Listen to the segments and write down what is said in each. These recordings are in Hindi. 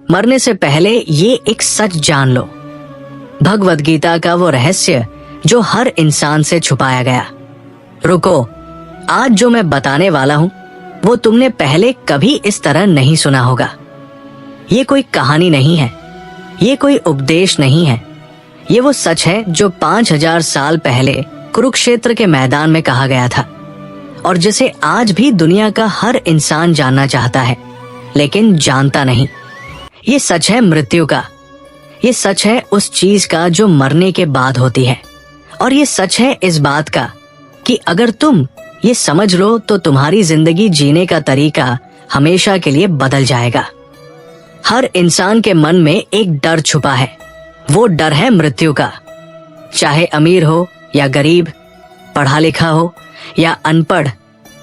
मरने से पहले ये एक सच जान लो, भगवद गीता का वो रहस्य जो हर इंसान से छुपाया गया। रुको, आज जो मैं बताने वाला हूं वो तुमने पहले कभी इस तरह नहीं सुना होगा। ये कोई कहानी नहीं है, ये कोई उपदेश नहीं है, ये वो सच है जो 5000 साल पहले कुरुक्षेत्र के मैदान में कहा गया था और जिसे आज भी दुनिया का हर इंसान जानना चाहता है लेकिन जानता नहीं। ये सच है मृत्यु का, ये सच है उस चीज का जो मरने के बाद होती है, और ये सच है इस बात का कि अगर तुम ये समझ लो तो तुम्हारी जिंदगी जीने का तरीका हमेशा के लिए बदल जाएगा। हर इंसान के मन में एक डर छुपा है, वो डर है मृत्यु का। चाहे अमीर हो या गरीब, पढ़ा लिखा हो या अनपढ़,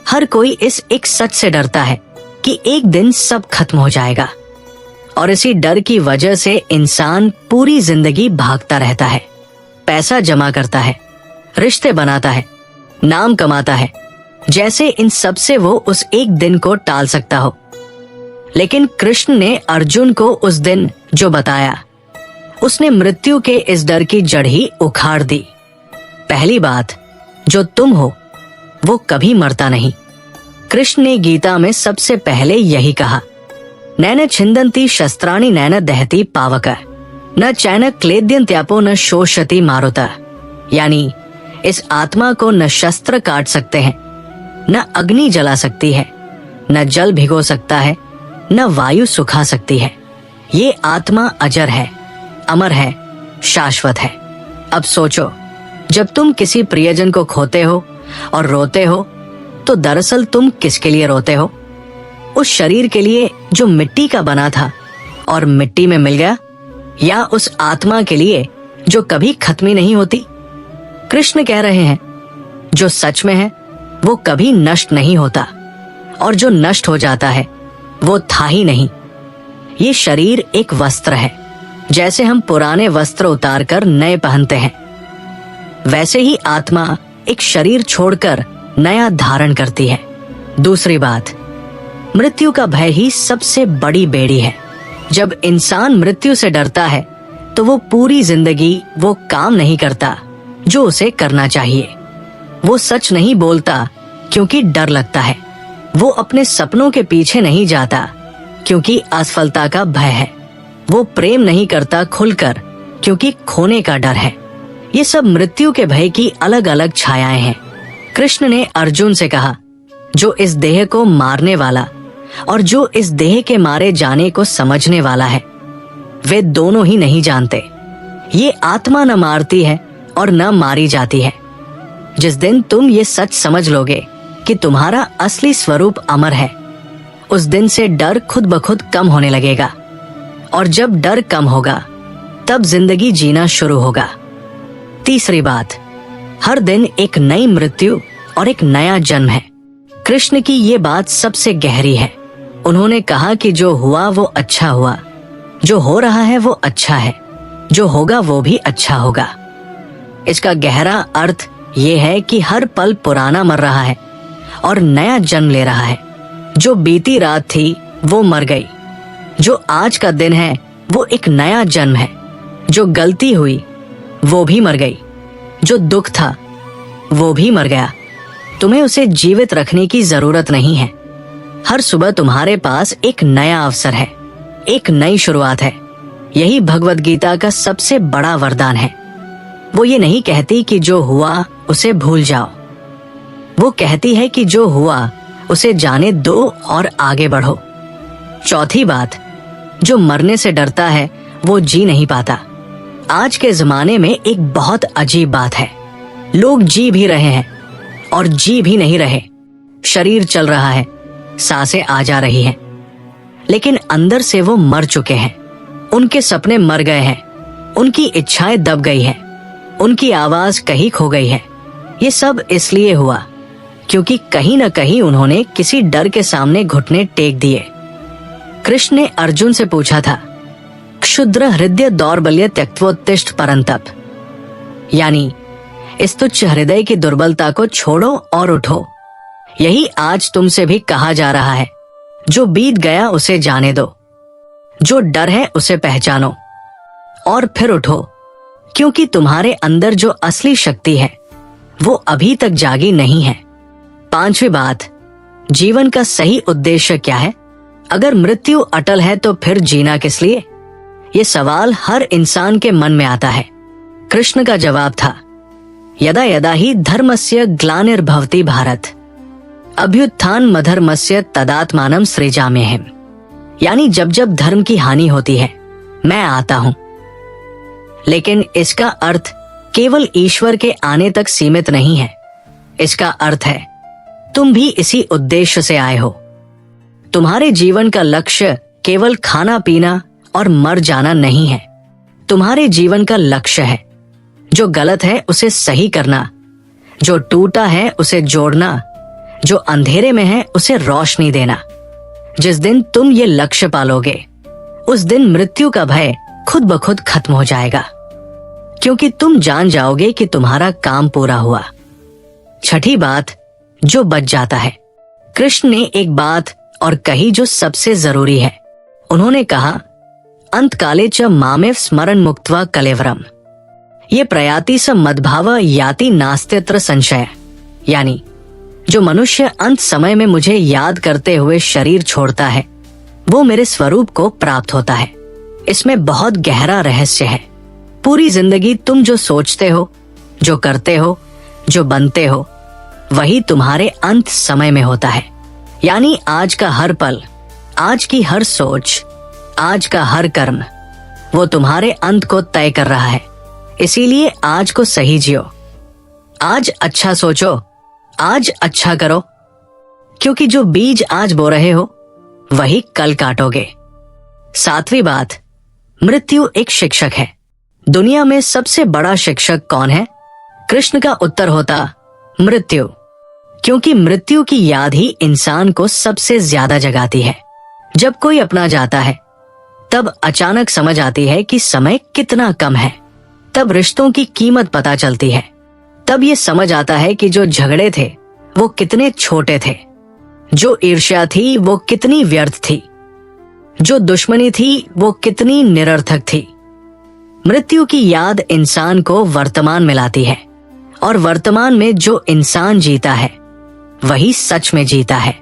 हर कोई इस एक सच से डरता है कि एक दिन सब खत्म हो जाएगा। और इसी डर की वजह से इंसान पूरी जिंदगी भागता रहता है, पैसा जमा करता है, रिश्ते बनाता है, नाम कमाता है, जैसे इन सब से वो उस एक दिन को टाल सकता हो। लेकिन कृष्ण ने अर्जुन को उस दिन जो बताया, उसने मृत्यु के इस डर की जड़ ही उखाड़ दी। पहली बात, जो तुम हो वो कभी मरता नहीं। कृष्ण ने गीता में सबसे पहले यही कहा, नैन छिंदन्ति शस्त्राणि नैन दहति पावक न चैन क्लेद्यन्त्यापो न शोषति मारुता। यानी इस आत्मा को न शस्त्र काट सकते हैं, न अग्नि जला सकती है, न जल भिगो सकता है, न वायु सुखा सकती है। ये आत्मा अजर है, अमर है, शाश्वत है। अब सोचो, जब तुम किसी प्रियजन को खोते हो और रोते हो तो दरअसल तुम किसके लिए रोते हो? उस शरीर के लिए जो मिट्टी का बना था और मिट्टी में मिल गया, या उस आत्मा के लिए जो कभी खत्म ही नहीं होती? कृष्ण कह रहे हैं, जो सच में है वो कभी नष्ट नहीं होता, और जो नष्ट हो जाता है वो था ही नहीं। ये शरीर एक वस्त्र है, जैसे हम पुराने वस्त्र उतारकर नए पहनते हैं, वैसे ही आत्मा एक शरीर छोड़कर नया धारण करती है। दूसरी बात, मृत्यु का भय ही सबसे बड़ी बेड़ी है। जब इंसान मृत्यु से डरता है तो वो पूरी जिंदगी वो काम नहीं करता जो उसे करना चाहिए। वो सच नहीं बोलता क्योंकि डर लगता है, वो अपने सपनों के पीछे नहीं जाता क्योंकि असफलता का भय है, वो प्रेम नहीं करता खुलकर क्योंकि खोने का डर है। ये सब मृत्यु के भय की अलग अलग छायाएं हैं। कृष्ण ने अर्जुन से कहा, जो इस देह को मारने वाला और जो इस देह के मारे जाने को समझने वाला है, वे दोनों ही नहीं जानते। ये आत्मा न मारती है और न मारी जाती है। जिस दिन तुम ये सच समझ लोगे कि तुम्हारा असली स्वरूप अमर है, उस दिन से डर खुद ब खुद कम होने लगेगा, और जब डर कम होगा तब जिंदगी जीना शुरू होगा। तीसरी बात, हर दिन एक नई मृत्यु और एक नया जन्म है। कृष्ण की ये बात सबसे गहरी है। उन्होंने कहा कि जो हुआ वो अच्छा हुआ, जो हो रहा है वो अच्छा है, जो होगा वो भी अच्छा होगा। इसका गहरा अर्थ ये है कि हर पल पुराना मर रहा है और नया जन्म ले रहा है। जो बीती रात थी वो मर गई, जो आज का दिन है वो एक नया जन्म है। जो गलती हुई वो भी मर गई, जो दुख था वो भी मर गया। तुम्हें उसे जीवित रखने की जरूरत नहीं है। हर सुबह तुम्हारे पास एक नया अवसर है, एक नई शुरुआत है। यही भगवद गीता का सबसे बड़ा वरदान है। वो ये नहीं कहती कि जो हुआ उसे भूल जाओ, वो कहती है कि जो हुआ उसे जाने दो और आगे बढ़ो। चौथी बात, जो मरने से डरता है वो जी नहीं पाता। आज के जमाने में एक बहुत अजीब बात है, लोग जी भी रहे हैं और जी भी नहीं रहे। शरीर चल रहा है, सांसें आ जा रही हैं, लेकिन अंदर से वो मर चुके हैं। उनके सपने मर गए हैं, उनकी इच्छाएं दब गई हैं, उनकी आवाज कहीं खो गई है। ये सब इसलिए हुआ क्योंकि कहीं न कहीं उन्होंने किसी डर के सामने घुटने टेक दिए। कृष्ण ने अर्जुन से पूछा था, क्षुद्र हृदय दौर्बल्य त्यक्त्वोत्तिष्ठ परंतप, यानी इस तुच्छ हृदय की दुर्बलता को छोड़ो और उठो। यही आज तुमसे भी कहा जा रहा है। जो बीत गया उसे जाने दो, जो डर है उसे पहचानो और फिर उठो, क्योंकि तुम्हारे अंदर जो असली शक्ति है वो अभी तक जागी नहीं है। 5वीं बात, जीवन का सही उद्देश्य क्या है? अगर मृत्यु अटल है तो फिर जीना किस लिए? ये सवाल हर इंसान के मन में आता है। कृष्ण का जवाब था, यदा यदा ही धर्मस्य ग्लानिर्भवति भारत, अभ्युत्थान मधर्मस्य तदात्मानं सृजाम्यहम्। यानी जब जब धर्म की हानि होती है मैं आता हूं। लेकिन इसका अर्थ केवल ईश्वर के आने तक सीमित नहीं है। इसका अर्थ है तुम भी इसी उद्देश्य से आए हो। तुम्हारे जीवन का लक्ष्य केवल खाना पीना और मर जाना नहीं है। तुम्हारे जीवन का लक्ष्य है जो गलत है उसे सही करना, जो टूटा है उसे जोड़ना, जो अंधेरे में है उसे रोशनी देना। जिस दिन तुम ये लक्ष्य पालोगे उस दिन मृत्यु का भय खुद ब खुद खत्म हो जाएगा, क्योंकि तुम जान जाओगे कि तुम्हारा काम पूरा हुआ। 6ठी बात, जो बच जाता है। कृष्ण ने एक बात और कही जो सबसे जरूरी है। उन्होंने कहा, अंतकाले च मामेव स्मरण मुक्त्वा कलेवरम, ये प्रयाति स मद्भाव याति नास्त्यत्र संशय। यानी जो मनुष्य अंत समय में मुझे याद करते हुए शरीर छोड़ता है वो मेरे स्वरूप को प्राप्त होता है। इसमें बहुत गहरा रहस्य है। पूरी जिंदगी तुम जो सोचते हो, जो करते हो, जो बनते हो, वही तुम्हारे अंत समय में होता है। यानी आज का हर पल, आज की हर सोच, आज का हर कर्म वो तुम्हारे अंत को तय कर रहा है। इसीलिए आज को सही जियो। आज अच्छा सोचो, आज अच्छा करो, क्योंकि जो बीज आज बो रहे हो वही कल काटोगे। 7वीं बात, मृत्यु एक शिक्षक है। दुनिया में सबसे बड़ा शिक्षक कौन है? कृष्ण का उत्तर होता मृत्यु, क्योंकि मृत्यु की याद ही इंसान को सबसे ज्यादा जगाती है। जब कोई अपना जाता है तब अचानक समझ आती है कि समय कितना कम है। तब रिश्तों की कीमत पता चलती है। तब ये समझ आता है कि जो झगड़े थे वो कितने छोटे थे, जो ईर्ष्या थी वो कितनी व्यर्थ थी, जो दुश्मनी थी वो कितनी निरर्थक थी। मृत्यु की याद इंसान को वर्तमान में लाती है, और वर्तमान में जो इंसान जीता है वही सच में जीता है।